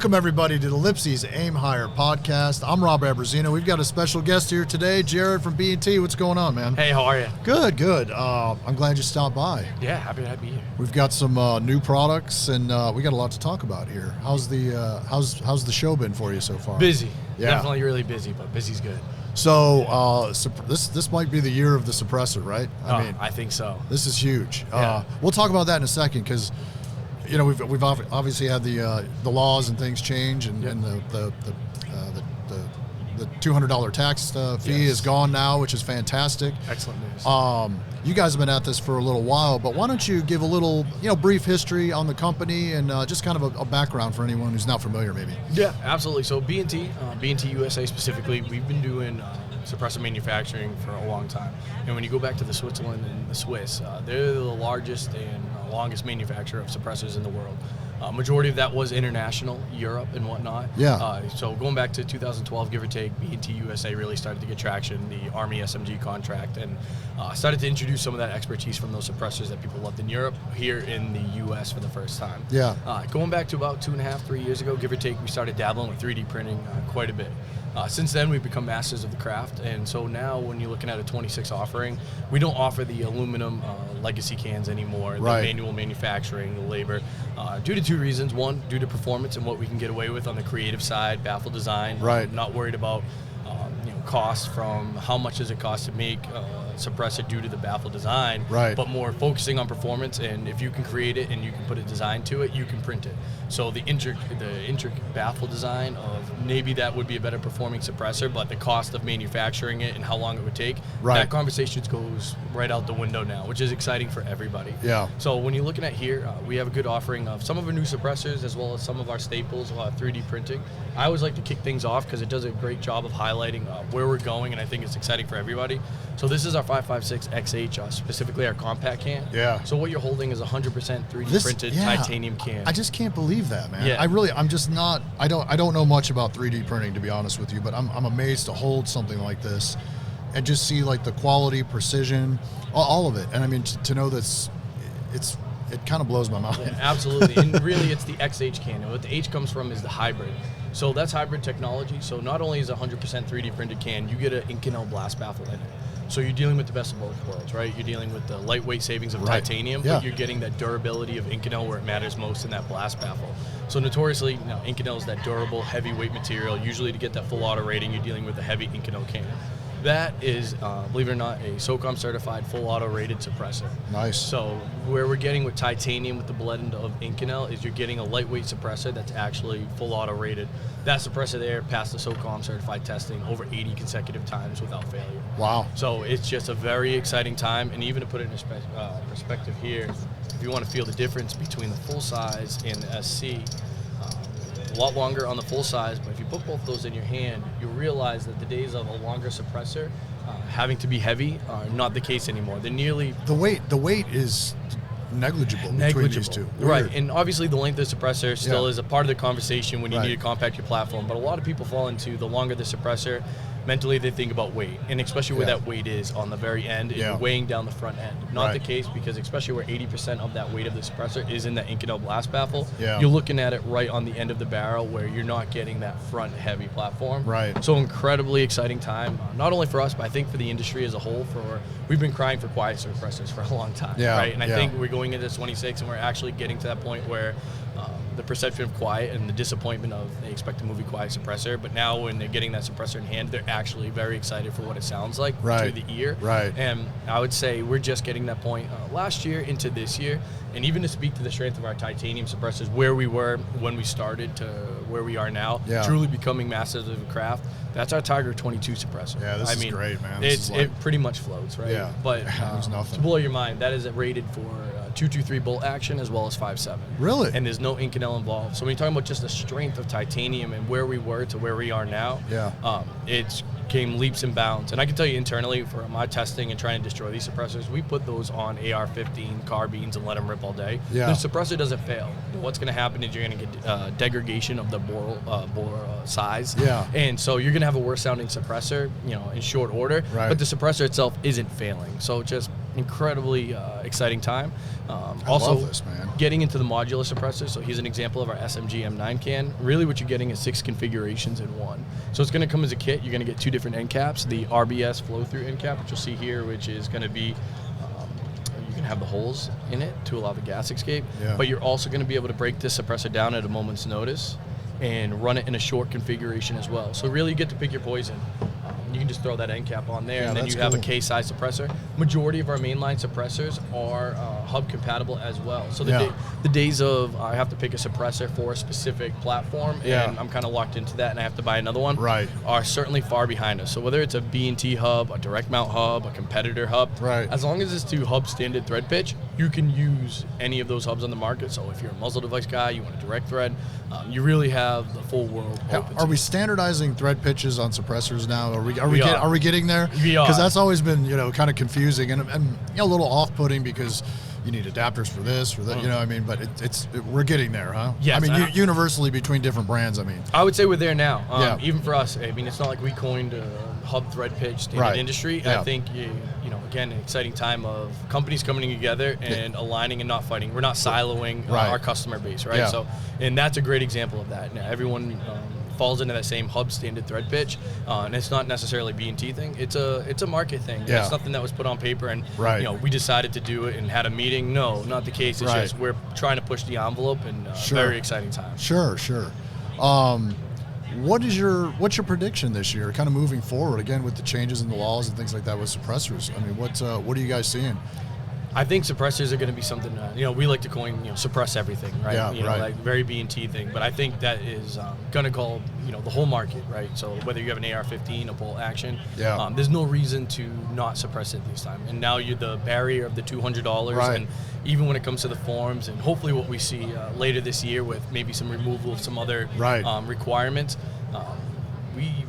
Welcome, everybody, to the LIPSEY'S Aim Higher podcast. I'm Rob Abrazino. We've got a special guest here today, Jared from B&T. What's going on, man? Hey, how are you? Good, good. I'm glad you stopped by. Yeah, happy to be here. We've got some new products, and we got a lot to talk about here. How's the show been for you so far? Busy. Yeah. Definitely really busy, but busy's good. So this might be the year of the suppressor, right? I think so. This is huge. Yeah. We'll talk about that in a second, because we've obviously had the laws and things change, and, Yep. and the $200 tax fee is gone now, which is fantastic. Excellent news. You guys have been at this for a little while, but why don't you give a little brief history on the company and just kind of a background for anyone who's not familiar, maybe. Yeah, absolutely. So B&T USA specifically, we've been doing suppressor manufacturing for a long time. And when you go back to the Switzerland and the Swiss, they're the largest and longest manufacturer of suppressors in the world. Majority of that was international, Europe and whatnot. Yeah. So going back to 2012, give or take, B&T USA really started to get traction, the Army SMG contract, and started to introduce some of that expertise from those suppressors that people loved in Europe here in the US for the first time. Yeah. Going back to about 2.5, 3 years ago, give or take, we started dabbling with 3D printing quite a bit. Since then, we've become masters of the craft, and so now when you're looking at a 26 offering, we don't offer the aluminum legacy cans anymore, Right. the manual manufacturing, the labor, due to two reasons. One, due to performance and what we can get away with on the creative side, baffle design. Right. Not worried about costs from how much does it cost to make suppressor due to the baffle design, Right. but more focusing on performance, and if you can create it and you can put a design to it, you can print it. So the intricate baffle design of maybe that would be a better performing suppressor, but the cost of manufacturing it and how long it would take, Right. that conversation goes right out the window now, which is exciting for everybody. Yeah. So when you're looking at here, we have a good offering of some of our new suppressors as well as some of our staples, 3D printing. I always like to kick things off because it does a great job of highlighting where we're going, and I think it's exciting for everybody. So this is our 556 XH, specifically our compact can. Yeah. So what you're holding is a 100% 3D printed titanium can. I just can't believe that, man. Yeah. I'm just not. I don't know much about 3D printing, to be honest with you, but I'm amazed to hold something like this and just see like the quality, precision, all of it. And I mean, to know this, it kind of blows my mind. Yeah, absolutely. And really, it's the XH can. And what the H comes from is the hybrid. So that's hybrid technology. So not only is a 100% 3D printed can, you get an Inconel blast baffle in it. So you're dealing with the best of both worlds, right? You're dealing with the lightweight savings of Right. titanium, Yeah. but you're getting that durability of Inconel where it matters most in that blast baffle. So notoriously, Inconel is that durable, heavyweight material. Usually to get that full auto rating, you're dealing with a heavy Inconel can. That is, believe it or not, a SOCOM certified full auto rated suppressor. Nice. So where we're getting with titanium with the blend of Inconel is you're getting a lightweight suppressor that's actually full auto rated. That suppressor there passed the SOCOM certified testing over 80 consecutive times without failure. Wow. So it's just a very exciting time, and even to put it in perspective here, if you want to feel the difference between the full size and the SC, a lot longer on the full size, but if you put both those in your hand, you'll realize that the days of a longer suppressor having to be heavy are not the case anymore. They're nearly The weight is negligible between these two. Right, Weird. and obviously the length of the suppressor still Yeah. is a part of the conversation when you Right. need to compact your platform, but a lot of people fall into the longer the suppressor, mentally they think about weight, and especially where Yeah. that weight is on the very end, Yeah. is weighing down the front end. Not Right. the case, because especially where 80% of that weight of the suppressor is in that Inconel blast baffle, Yeah. you're looking at it right on the end of the barrel where you're not getting that front heavy platform. Right. So incredibly exciting time, not only for us, but I think for the industry as a whole. We've been crying for quiet suppressors for a long time, Yeah, right? And I yeah. think we're going into 26 and we're actually getting to that point where the perception of quiet and the disappointment of they expect a movie quiet suppressor, but now when they're getting that suppressor in hand, they're actually very excited for what it sounds like Right. through the ear. Right. And I would say we're just getting that point last year into this year, and even to speak to the strength of our titanium suppressors, where we were when we started to where we are now, Yeah. truly becoming masters of the craft. That's our Tiger 22 suppressor. Yeah, this is great, man. This is like- It pretty much floats, right? Yeah. But There's nothing. to blow your mind, that is rated for 223 bolt action as well as 5.7. Really? And there's no Inconel involved. So when you're talking about just the strength of titanium and where we were to where we are now, Yeah. it's came leaps and bounds. And I can tell you internally, for my testing and trying to destroy these suppressors, we put those on AR-15 carbines and let them rip all day. Yeah. The suppressor doesn't fail. What's going to happen is you're going to get degradation of the bore size. Yeah. And so you're going to have a worse sounding suppressor, in short order. Right. But the suppressor itself isn't failing. So just incredibly exciting time. I Also, love this, man. getting into the modular suppressor. So here's an example of our SMG M9 can. Really what you're getting is 6 configurations in one. So it's going to come as a kit. You're going to get 2 different end caps. The RBS flow-through end cap, which you'll see here, which is going to be, you can have the holes in it to allow the gas escape. Yeah. But you're also going to be able to break this suppressor down at a moment's notice and run it in a short configuration as well. So really you get to pick your poison. You can just throw that end cap on there, Yeah, and then that's you have a cool. K-size suppressor. Majority of our mainline suppressors are hub compatible as well. So the days of I have to pick a suppressor for a specific platform, and I'm kind of locked into that, and I have to buy another one, Right. are certainly far behind us. So whether it's a B&T hub, a direct mount hub, a competitor hub, Right. as long as it's to hub standard thread pitch, you can use any of those hubs on the market. So if you're a muzzle device guy, you want a direct thread, you really have the full world open to Are you. we standardizing thread pitches on suppressors now? Are we getting there? We are. Because that's always been kind of confusing and a little off-putting because you need adapters for this or that. You know what I mean? But we're getting there, huh? Yes, I mean, universally between different brands. I mean, I would say we're there now. Yeah. Even for us, I mean, it's not like we coined a hub thread pitch standard Right. industry. Yeah. I think, again, an exciting time of companies coming together and aligning and not fighting. We're not siloing Right. our customer base, right? Yeah. So, and that's a great example of that. Now, everyone falls into that same hub standard thread pitch, and it's not necessarily B&T thing. It's a market thing. Yeah. It's nothing that was put on paper and Right. we decided to do it and had a meeting. No, not the case. It's Right. just we're trying to push the envelope, and Sure. very exciting time. Sure. What's your prediction this year, kind of moving forward again with the changes in the laws and things like that with suppressors? I mean, what are you guys seeing? I think suppressors are going to be something, we like to coin, suppress everything, right? Yeah, right. Like very B&T thing. But I think that is going to call, the whole market, right? So whether you have an AR-15, a bolt action, there's no reason to not suppress it this time. And now you're the barrier of the $200. Right. And even when it comes to the forms and hopefully what we see later this year with maybe some removal of some other Right. requirements,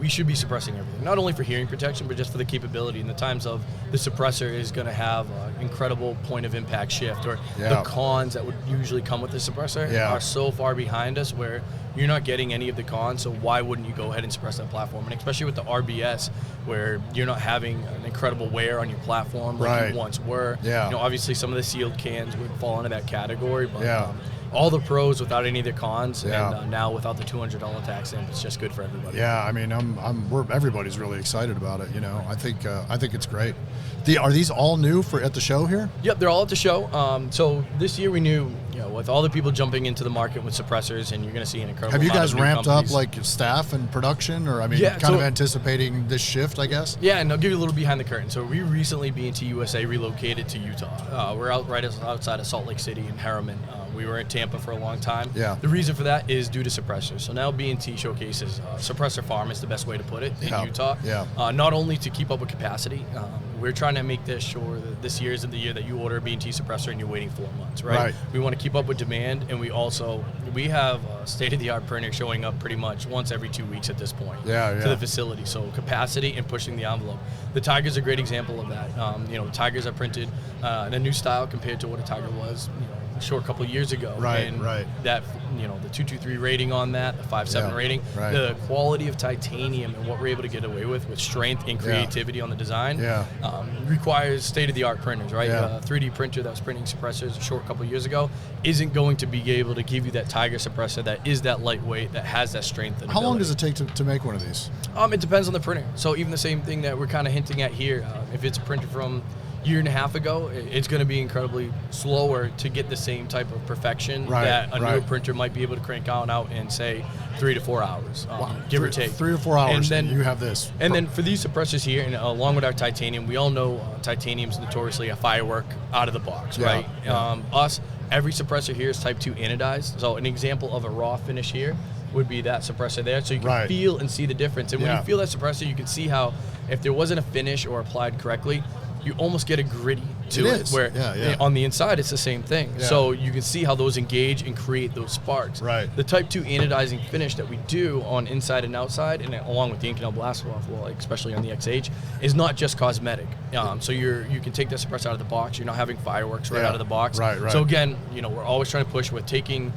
we should be suppressing everything, not only for hearing protection, but just for the capability. In the times of the suppressor is going to have an incredible point of impact shift, or the cons that would usually come with the suppressor are so far behind us where you're not getting any of the cons, so why wouldn't you go ahead and suppress that platform? And especially with the RBS, where you're not having an incredible wear on your platform like Right. you once were. Yeah. Obviously some of the sealed cans would fall into that category, but Yeah. all the pros without any of the cons, Yeah. and now without the $200 tax in, it's just good for everybody. Yeah, I mean, everybody's really excited about it. I think it's great. Are these all new at the show here? Yep, they're all at the show. So this year we knew, with all the people jumping into the market with suppressors, and you're going to see an incredible Have you amount guys of new ramped companies. up like staff and production, or Yeah, kind so- of anticipating this shift, I guess? Yeah, and I'll give you a little behind the curtain. So we recently, B&T USA, relocated to Utah. We're right outside of Salt Lake City in Harriman. We were in Tampa for a long time. Yeah. The reason for that is due to suppressors. So now B&T showcases Suppressor Farm is the best way to put it in Utah. Yeah. Not only to keep up with capacity, we're trying to make this sure that this year isn't the year that you order a B&T suppressor and you're waiting 4 months, right? Right. We want to keep up with demand, and we have a state-of-the-art printer showing up pretty much once every 2 weeks at this point to the facility. So capacity and pushing the envelope. The Tiger's a great example of that. Tigers are printed in a new style compared to what a Tiger was, a short couple of years ago. Right, and right. That, the 223 rating on that, the 5.7 rating, right. the quality of titanium and what we're able to get away with strength and creativity on the design, requires state-of-the-art printers, right? Yeah. A 3D printer that was printing suppressors a short couple of years ago isn't going to be able to give you that Tiger suppressor that is that lightweight, that has that strength and How long ability. does it take to make one of these? It depends on the printer. So even the same thing that we're kind of hinting at here, if it's a printer from year and a half ago, it's going to be incredibly slower to get the same type of perfection that a newer printer might be able to crank out in, say, 3 to 4 hours, give or take. 3 or 4 hours, and then you have this. And then for these suppressors here, and along with our titanium, we all know titanium's notoriously a firework out of the box, right? Every suppressor here is type 2 anodized. So an example of a raw finish here would be that suppressor there. So you can feel and see the difference. And when you feel that suppressor, you can see how if there wasn't a finish or applied correctly, you almost get a gritty to it, where on the inside it's the same thing. So you can see how those engage and create those sparks. Right. The type 2 anodizing finish that we do on inside and outside, and along with the Inconel blast off, especially on the XH, is not just cosmetic. So you can take that suppressor out of the box. You're not having fireworks out of the box. Right. So again, we're always trying to push with taking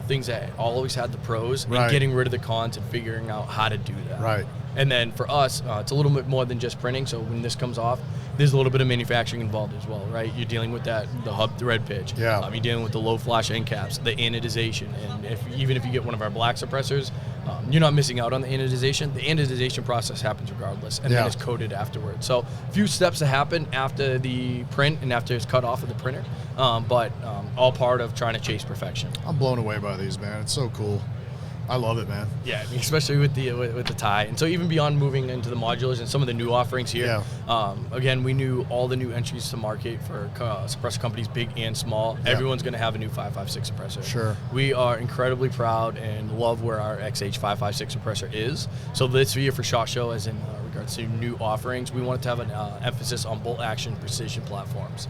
things that always had the pros Right. and getting rid of the cons and figuring out how to do that. Right. And then for us, it's a little bit more than just printing. So when this comes off, there's a little bit of manufacturing involved as well, right? You're dealing with the hub thread pitch. Yeah. You're dealing with the low flash end caps, the anodization, and even if you get one of our black suppressors, you're not missing out on the anodization. The anodization process happens regardless, and then it's coated afterwards. So a few steps that happen after the print and after it's cut off of the printer, but all part of trying to chase perfection. I'm blown away by these, man. It's so cool. I love it, man. Yeah, especially with the tie. And so even beyond moving into the modulars and some of the new offerings here, again, we knew all the new entries to market for suppressor companies, big and small. Yeah. Everyone's going to have a new 556 suppressor. Sure. We are incredibly proud and love where our XH556 suppressor is. So this year for SHOT Show, as in regards to new offerings, we wanted to have an emphasis on bolt action precision platforms.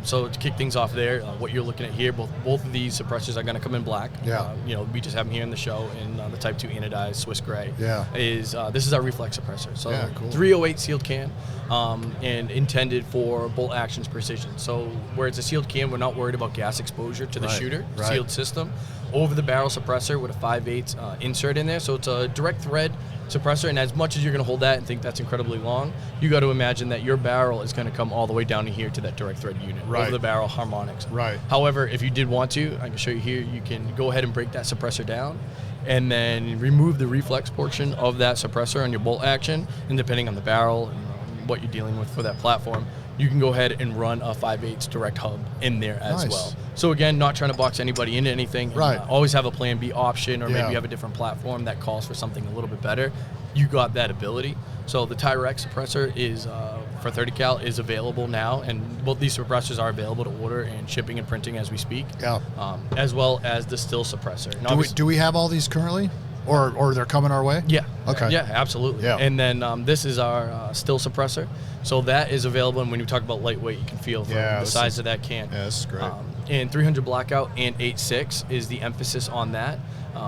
So to kick things off there, what you're looking at here, both of these suppressors are going to come in black. Yeah. We just have them here in the show in the Type 2 anodized Swiss gray. Yeah. This is our reflex suppressor. So cool. 308 sealed can, and intended for bolt actions precision. So where it's a sealed can, we're not worried about gas exposure to the shooter. Right. Sealed system. Over the barrel suppressor with a 5/8 insert in there. So it's a direct thread suppressor, and as much as you're going to hold that and think that's incredibly long, you got to imagine that your barrel is going to come all the way down to here to that direct thread unit. Right. Over the barrel harmonics. Right. However, if you did want to, I can show you here, you can go ahead and break that suppressor down and then remove the reflex portion of that suppressor on your bolt action, and depending on the barrel and what you're dealing with for that platform, you can go ahead and run a 5/8 direct hub in there as well. So again, not trying to box anybody into anything. Right. Always have a plan B option, or maybe you have a different platform that calls for something a little bit better. You got that ability. So the Tyrex suppressor is for 30 cal is available now, and both these suppressors are available to order and shipping and printing as we speak. Yeah. As well as the still suppressor. And Do we have all these currently? Or they're coming our way? Yeah. Okay. Yeah, absolutely. Yeah. And then this is our still suppressor. So that is available, and when you talk about lightweight, you can feel from the size of that can. Yeah, this is great. And 300 blackout and 8.6 is the emphasis on that.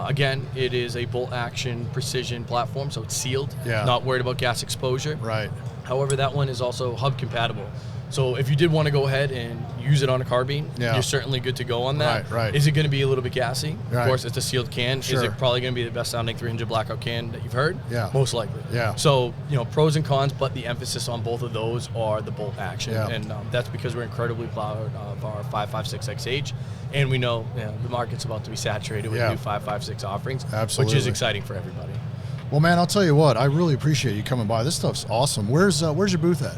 Again, it is a bolt action precision platform, so it's sealed. Yeah. Not worried about gas exposure. Right. However, that one is also hub compatible. So if you did want to go ahead and use it on a carbine, you're certainly good to go on that. Right. Is it going to be a little bit gassy? Right. Of course, it's a sealed can. Sure. Is it probably going to be the best sounding 300 blackout can that you've heard? Yeah. Most likely. Yeah. So, pros and cons, but the emphasis on both of those are the bolt action. Yeah. And that's because we're incredibly proud of our 556 XH. And we know the market's about to be saturated with new 556 offerings, Absolutely. which is exciting for everybody. Well, man, I'll tell you what, I really appreciate you coming by. This stuff's awesome. Where's your booth at?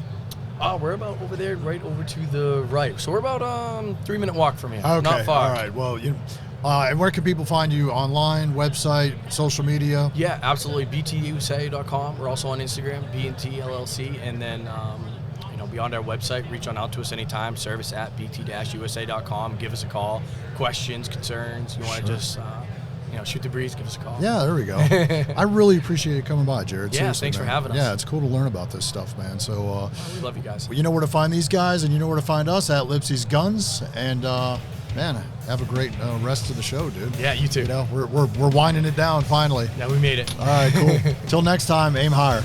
We're about over there, right over to the right. So we're about 3-minute walk from here. Okay. Not far. All right. Well, and where can people find you? Online, website, social media? Yeah, absolutely. btusa.com. We're also on Instagram, B&T LLC, and then beyond our website, reach on out to us anytime. Service at bt-usa.com. Give us a call. Questions, concerns. You want to just shoot the breeze, give us a call. Yeah, there we go. I really appreciate you coming by, Jared. Yeah, Seriously, thanks for man. having us. Yeah, it's cool to learn about this stuff, man. So we love you guys. you know where to find these guys, and you know where to find us at LIPSEY'S Guns. And man, have a great rest of the show, dude. Yeah, you too. We're winding it down finally. Yeah, we made it. All right, cool. Till next time, aim higher.